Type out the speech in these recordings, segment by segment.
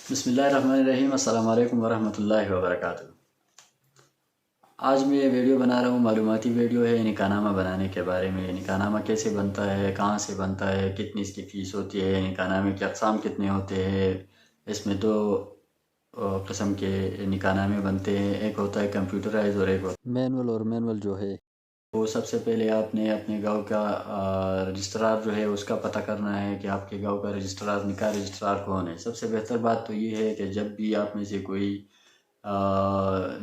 بسم اللہ الرحمن الرحیم۔ السلام علیکم ورحمۃ اللہ وبرکاتہ۔ آج میں یہ ویڈیو بنا رہا ہوں، معلوماتی ویڈیو ہے نکاح نامہ بنانے کے بارے میں۔ نکاح نامہ کیسے بنتا ہے، کہاں سے بنتا ہے، کتنی اس کی فیس ہوتی ہے، نکاح نامے کے اقسام کتنے ہوتے ہیں۔ اس میں دو قسم کے نکاح نامے بنتے ہیں، ایک ہوتا ہے کمپیوٹرائز اور ایک ہوتا ہے مینول۔ اور مینول جو ہے وہ سب سے پہلے آپ نے اپنے گاؤں کا رجسٹرار جو ہے اس کا پتہ کرنا ہے کہ آپ کے گاؤں کا رجسٹرار، نکاح رجسٹرار کون ہے۔ سب سے بہتر بات تو یہ ہے کہ جب بھی آپ میں سے کوئی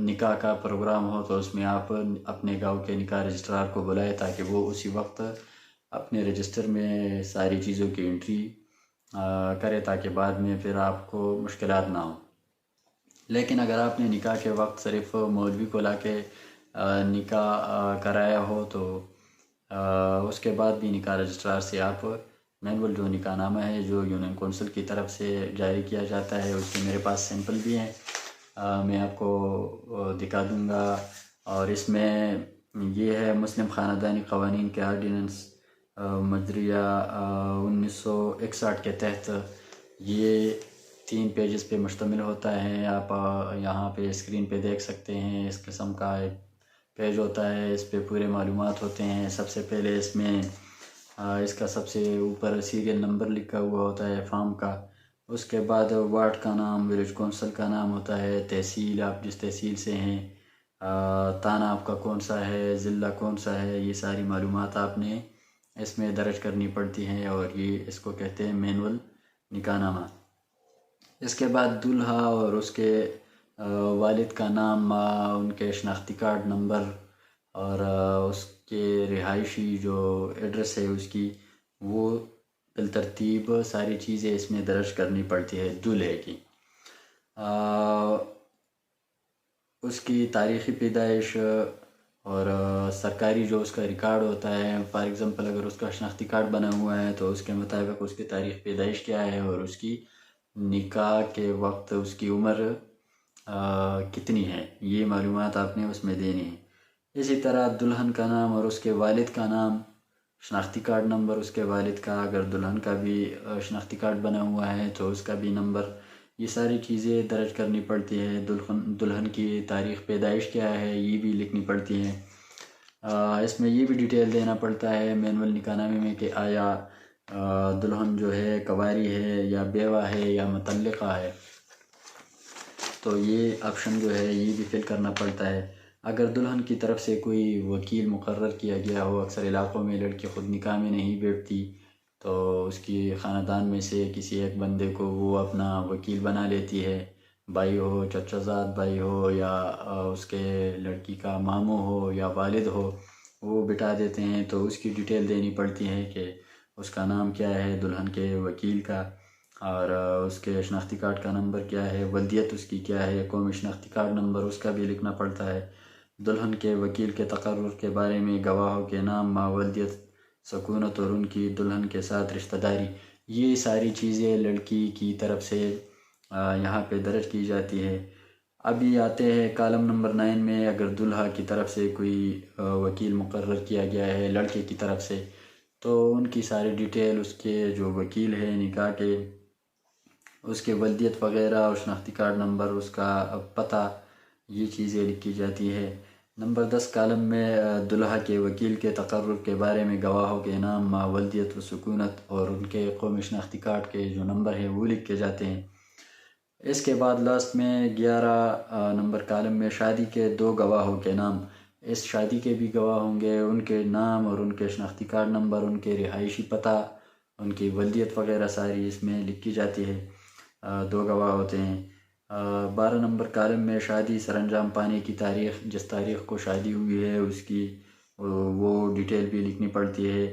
نکاح کا پروگرام ہو تو اس میں آپ اپنے گاؤں کے نکاح رجسٹرار کو بلائیں تاکہ وہ اسی وقت اپنے رجسٹر میں ساری چیزوں کی انٹری کرے تاکہ بعد میں پھر آپ کو مشکلات نہ ہوں۔ لیکن اگر آپ نے نکاح کے وقت صرف مولوی کو لا کے نکاح کرایا ہو تو اس کے بعد بھی نکاح رجسٹرار سے آپ مینول جو نکاح نامہ ہے جو یونین کونسل کی طرف سے جاری کیا جاتا ہے، اس کے میرے پاس سیمپل بھی ہیں، میں آپ کو دکھا دوں گا۔ اور اس میں یہ ہے مسلم خاندانی قوانین کے آرڈیننس مجریہ 1961 کے تحت۔ یہ 3 پیجز پہ مشتمل ہوتا ہے۔ آپ یہاں پہ اسکرین پہ دیکھ سکتے ہیں، اس قسم کا ایک پیج ہوتا ہے، اس پہ پورے معلومات ہوتے ہیں۔ سب سے پہلے اس میں اس کا سب سے اوپر سیریل نمبر لکھا ہوا ہوتا ہے فارم کا۔ اس کے بعد وارڈ کا نام، ولیج کونسل کا نام ہوتا ہے، تحصیل آپ جس تحصیل سے ہیں، تھانہ آپ کا کون سا ہے، ضلع کون سا ہے، یہ ساری معلومات آپ نے اس میں درج کرنی پڑتی ہیں، اور یہ اس کو کہتے ہیں مینول نکاح نامہ۔ اس کے بعد دولہا اور اس کے والد کا نام، ان کے شناختی کارڈ نمبر اور اس کے رہائشی جو ایڈریس ہے اس کی، وہ بالترتیب ساری چیزیں اس میں درج کرنی پڑتی ہے دولہے کی۔ اس کی تاریخی پیدائش اور سرکاری جو اس کا ریکارڈ ہوتا ہے، فار ایگزامپل اگر اس کا شناختی کارڈ بنا ہوا ہے تو اس کے مطابق اس کی تاریخ پیدائش کیا ہے اور اس کی نکاح کے وقت اس کی عمر کتنی ہے، یہ معلومات آپ نے اس میں دینی ہے۔ اسی طرح دلہن کا نام اور اس کے والد کا نام، شناختی کارڈ نمبر اس کے والد کا، اگر دلہن کا بھی شناختی کارڈ بنا ہوا ہے تو اس کا بھی نمبر، یہ ساری چیزیں درج کرنی پڑتی ہے۔ دلہن کی تاریخ پیدائش کیا ہے یہ بھی لکھنی پڑتی ہے۔ اس میں یہ بھی ڈیٹیل دینا پڑتا ہے مینول نکاح نامے میں کہ آیا دلہن جو ہے کنواری ہے یا بیوہ ہے یا مطلقہ ہے، تو یہ آپشن جو ہے یہ بھی فل کرنا پڑتا ہے۔ اگر دلہن کی طرف سے کوئی وکیل مقرر کیا گیا ہو، اکثر علاقوں میں لڑکی خود نکاح میں نہیں بیٹھتی تو اس کی خاندان میں سے کسی ایک بندے کو وہ اپنا وکیل بنا لیتی ہے، بھائی ہو، چچا زاد بھائی ہو، یا اس کے لڑکی کا ماموں ہو یا والد ہو، وہ بٹھا دیتے ہیں۔ تو اس کی ڈیٹیل دینی پڑتی ہے کہ اس کا نام کیا ہے دلہن کے وکیل کا، اور اس کے شناختی کارڈ کا نمبر کیا ہے، ولدیت اس کی کیا ہے، قومی شناختی کارڈ نمبر اس کا بھی لکھنا پڑتا ہے۔ دلہن کے وکیل کے تقرر کے بارے میں گواہوں کے نام، ولدیت، سکونت اور ان کی دلہن کے ساتھ رشتہ داری، یہ ساری چیزیں لڑکی کی طرف سے یہاں پہ درج کی جاتی ہے۔ ابھی آتے ہیں کالم نمبر 9 میں، اگر دلہا کی طرف سے کوئی وکیل مقرر کیا گیا ہے لڑکے کی طرف سے تو ان کی ساری ڈیٹیل، اس کے جو وکیل ہے نکاح کے، اس کے ولدیت وغیرہ اور شناختی کارڈ نمبر، اس کا پتہ، یہ چیزیں لکھی جاتی ہے۔ نمبر 10 کالم میں دلہا کے وکیل کے تقرر کے بارے میں گواہوں کے نام، ولدیت و سکونت اور ان کے قومی شناختی کارڈ کے جو نمبر ہے وہ لکھ کے جاتے ہیں۔ اس کے بعد لاسٹ میں 11 نمبر کالم میں شادی کے 2 گواہوں کے نام، اس شادی کے بھی گواہ ہوں گے، ان کے نام اور ان کے شناختی کارڈ نمبر، ان کے رہائشی پتہ، ان کی ولدیت وغیرہ ساری اس میں لکھی جاتی ہے، 2 گواہ ہوتے ہیں۔ 12 نمبر کالم میں شادی سر انجام پانے کی تاریخ، جس تاریخ کو شادی ہوئی ہے اس کی وہ ڈیٹیل بھی لکھنی پڑتی ہے۔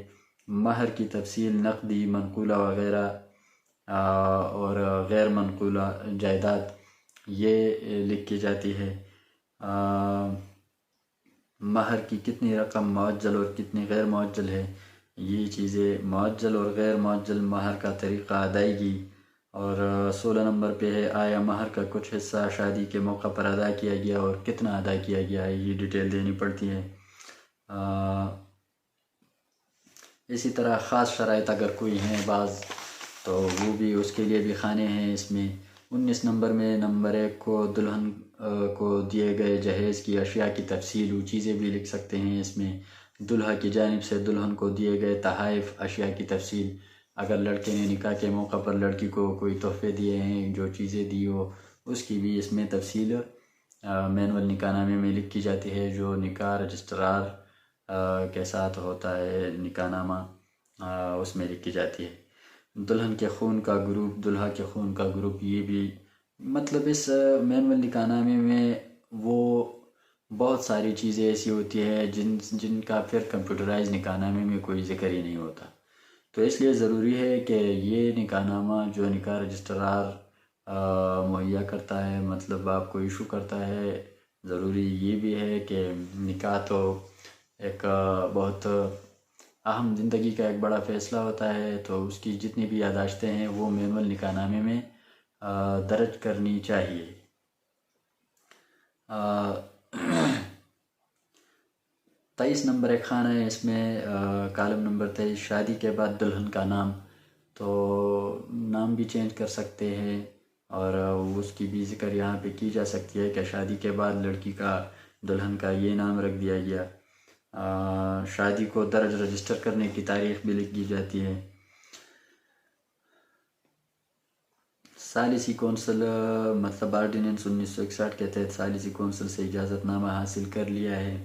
مہر کی تفصیل، نقدی، منقولہ وغیرہ اور غیر منقولہ جائیداد، یہ لکھ کی جاتی ہے۔ مہر کی کتنی رقم معجل اور کتنی غیر معجل ہے، یہ چیزیں، معجل اور غیر معجل مہر کا طریقہ ادائیگی، اور 16 نمبر پہ ہے آیا مہر کا کچھ حصہ شادی کے موقع پر ادا کیا گیا اور کتنا ادا کیا گیا ہے، یہ ڈیٹیل دینی پڑتی ہے۔ اسی طرح خاص شرائط اگر کوئی ہیں بعض تو وہ بھی، اس کے لیے بھی خانے ہیں اس میں۔ 19 نمبر میں نمبر 1 کو دلہن کو دیے گئے جہیز کی اشیاء کی تفصیل وہ چیزیں بھی لکھ سکتے ہیں اس میں۔ دلہا کی جانب سے دلہن کو دیے گئے تحائف اشیاء کی تفصیل، اگر لڑکے نے نکاح کے موقع پر لڑکی کو کوئی تحفے دیے ہیں، جو چیزیں دی ہو، اس کی بھی اس میں تفصیل مینول نکاح نامے میں لکھی جاتی ہے، جو نکاح رجسٹرار کے ساتھ ہوتا ہے نکاح نامہ، اس میں لکھی جاتی ہے۔ دلہن کے خون کا گروپ، دلہا کے خون کا گروپ، یہ بھی مطلب اس مینول نکاح نامے میں وہ بہت ساری چیزیں ایسی ہوتی ہے جن کا پھر کمپیوٹرائز نکاح نامے میں کوئی ذکر ہی نہیں ہوتا۔ تو اس لیے ضروری ہے کہ یہ نکاح نامہ جو نکاح رجسٹرار مہیا کرتا ہے، مطلب آپ کو ایشو کرتا ہے، ضروری یہ بھی ہے کہ نکاح تو ایک بہت اہم زندگی کا ایک بڑا فیصلہ ہوتا ہے، تو اس کی جتنی بھی یادداشتیں ہیں وہ مینول نکاح نامے میں درج کرنی چاہیے۔ 23 نمبر ایک خانہ ہے، اس میں کالم نمبر 23 شادی کے بعد دلہن کا نام، تو نام بھی چینج کر سکتے ہیں، اور اس کی بھی ذکر یہاں پہ کی جا سکتی ہے کہ شادی کے بعد لڑکی کا دلہن کا یہ نام رکھ دیا گیا۔ شادی کو درج رجسٹر کرنے کی تاریخ بھی لکھ دی جاتی ہے۔ ثالثی کونسل مطلب آرڈیننس 1961 کے تحت ثالثی کونسل سے اجازت نامہ حاصل کر لیا ہے۔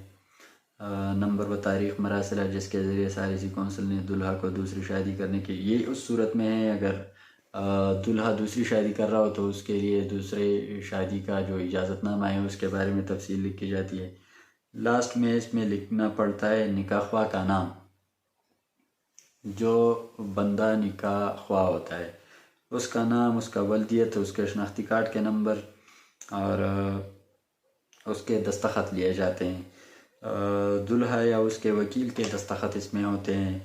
نمبر و تاریخ مراسلہ جس کے ذریعے ثالثی کونسل نے دلہا کو دوسری شادی کرنے کی، یہ اس صورت میں ہے اگر دلہا دوسری شادی کر رہا ہو تو اس کے لیے دوسرے شادی کا جو اجازت نامہ ہے اس کے بارے میں تفصیل لکھی جاتی ہے۔ لاسٹ میں اس میں لکھنا پڑتا ہے نکاح خواہ کا نام، جو بندہ نکاح خواہ ہوتا ہے اس کا نام، اس کا ولدیت، اس کے شناختی کارڈ کے نمبر اور اس کے دستخط لیے جاتے ہیں۔ دلہا یا اس کے وکیل کے دستخط اس میں ہوتے ہیں۔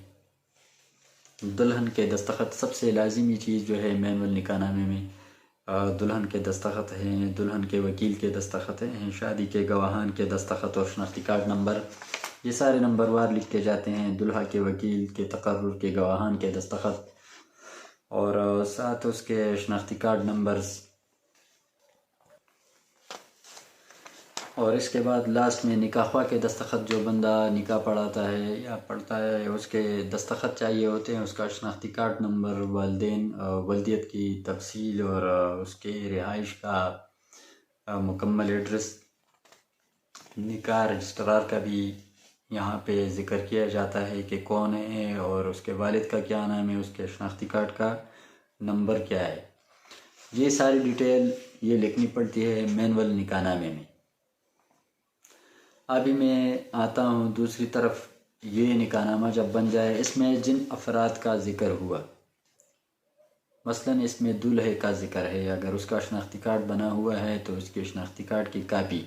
دلہن کے دستخط سب سے لازمی چیز جو ہے مینول نکاح نامے میں، دلہن کے دستخط ہیں، دلہن کے وکیل کے دستخط ہیں، شادی کے گواہان کے دستخط اور شناختی کارڈ نمبر، یہ سارے نمبر وار لکھے جاتے ہیں۔ دلہا کے وکیل کے تقرر کے گواہان کے دستخط اور ساتھ اس کے شناختی کارڈ نمبرز، اور اس کے بعد لاسٹ میں نکاح خواہ کے دستخط، جو بندہ نکاح پڑھاتا ہے یا پڑھتا ہے اس کے دستخط چاہیے ہوتے ہیں، اس کا شناختی کارڈ نمبر، والدین ولدیت کی تفصیل اور اس کے رہائش کا مکمل ایڈریس۔ نکاح رجسٹرار کا بھی یہاں پہ ذکر کیا جاتا ہے کہ کون ہے اور اس کے والد کا کیا نام ہے، اس کے شناختی کارڈ کا نمبر کیا ہے، یہ ساری ڈیٹیل یہ لکھنی پڑتی ہے مینول نکاح نامے میں۔ ابھی میں آتا ہوں دوسری طرف، یہ نکاح نامہ جب بن جائے اس میں جن افراد کا ذکر ہوا، مثلاً اس میں دلہے کا ذکر ہے، اگر اس کا شناختی کارڈ بنا ہوا ہے تو اس کے شناختی کارڈ کی کاپی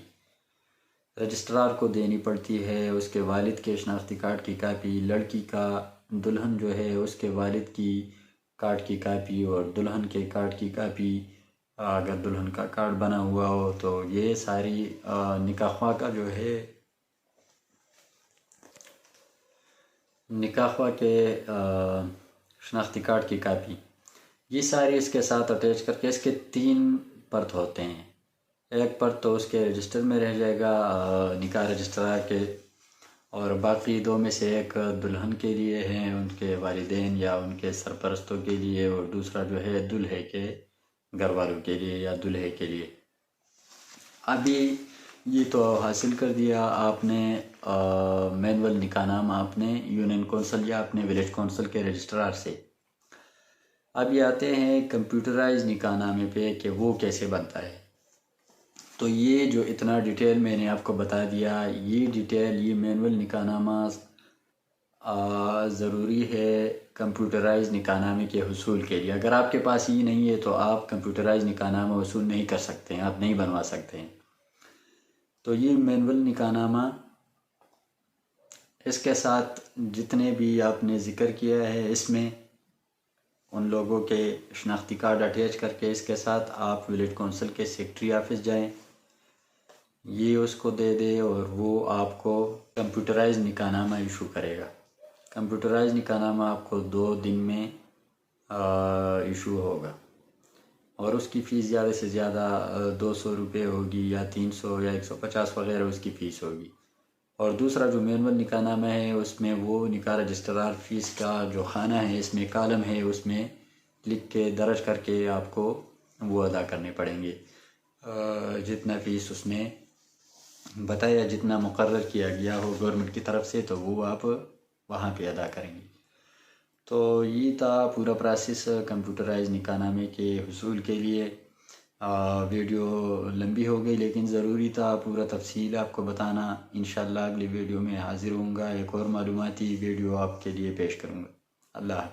رجسٹرار کو دینی پڑتی ہے، اس کے والد کے شناختی کارڈ کی کاپی، لڑکی کا دلہن جو ہے اس کے والد کی کارڈ کی کاپی اور دلہن کے کارڈ کی کاپی، اگر دلہن کا کارڈ بنا ہوا ہو تو یہ ساری نکاح خواہ کا جو ہے نکاح خواہ کے شناختی کارڈ کی کاپی، یہ ساری اس کے ساتھ اٹیچ کر کے، اس کے 3 پرت ہوتے ہیں، ایک پرت تو اس کے رجسٹر میں رہ جائے گا نکاح رجسٹرار کے، اور باقی 2 میں سے ایک دلہن کے لیے ہیں، ان کے والدین یا ان کے سرپرستوں کے لیے، اور دوسرا جو ہے دلہے کے گھر والوں کے لیے یا دلہے کے لیے۔ ابھی یہ تو حاصل کر دیا آپ نے مینول نکاح نامہ اپنے یونین کونسل یا اپنے ولیج کونسل کے رجسٹرار سے۔ اب یہ آتے ہیں کمپیوٹرائز نکاح نامے پہ کہ وہ کیسے بنتا ہے۔ تو یہ جو اتنا ڈیٹیل میں نے آپ کو بتا دیا، یہ ڈیٹیل یہ مینول نکاح نامہ ضروری ہے کمپیوٹرائز نکاح نامے کے حصول کے لیے۔ اگر آپ کے پاس یہ نہیں ہے تو آپ کمپیوٹرائز نکاح نامہ حصول نہیں کر سکتے ہیں، آپ نہیں بنوا سکتے ہیں۔ تو یہ مینول نکاح نامہ، اس کے ساتھ جتنے بھی آپ نے ذکر کیا ہے اس میں ان لوگوں کے شناختی کارڈ اٹیچ کر کے اس کے ساتھ آپ ولیج کونسل کے سیکٹری آفس جائیں، یہ اس کو دے دے اور وہ آپ کو کمپیوٹرائز نکاح نامہ ایشو کرے گا۔ کمپیوٹرائز نکاح نامہ آپ کو 2 دن میں ایشو ہوگا۔ اور اس کی فیس زیادہ سے زیادہ 200 روپے ہوگی یا 300 یا 150 وغیرہ اس کی فیس ہوگی۔ اور دوسرا جو مینول نکاح نامہ ہے اس میں وہ نکاح رجسٹرار فیس کا جو خانہ ہے اس میں کالم ہے، اس میں لکھ کے درج کر کے آپ کو وہ ادا کرنے پڑیں گے، جتنا فیس اس میں بتایا، جتنا مقرر کیا گیا ہو گورنمنٹ کی طرف سے، تو وہ آپ وہاں پہ ادا کریں گے۔ تو یہ تھا پورا پروسیس کمپیوٹرائز نکاح نامے کے حصول کے لیے۔ ویڈیو لمبی ہو گئی لیکن ضروری تھا پورا تفصیل آپ کو بتانا۔ انشاءاللہ اگلی ویڈیو میں حاضر ہوں گا، ایک اور معلوماتی ویڈیو آپ کے لیے پیش کروں گا۔ اللہ حافظ۔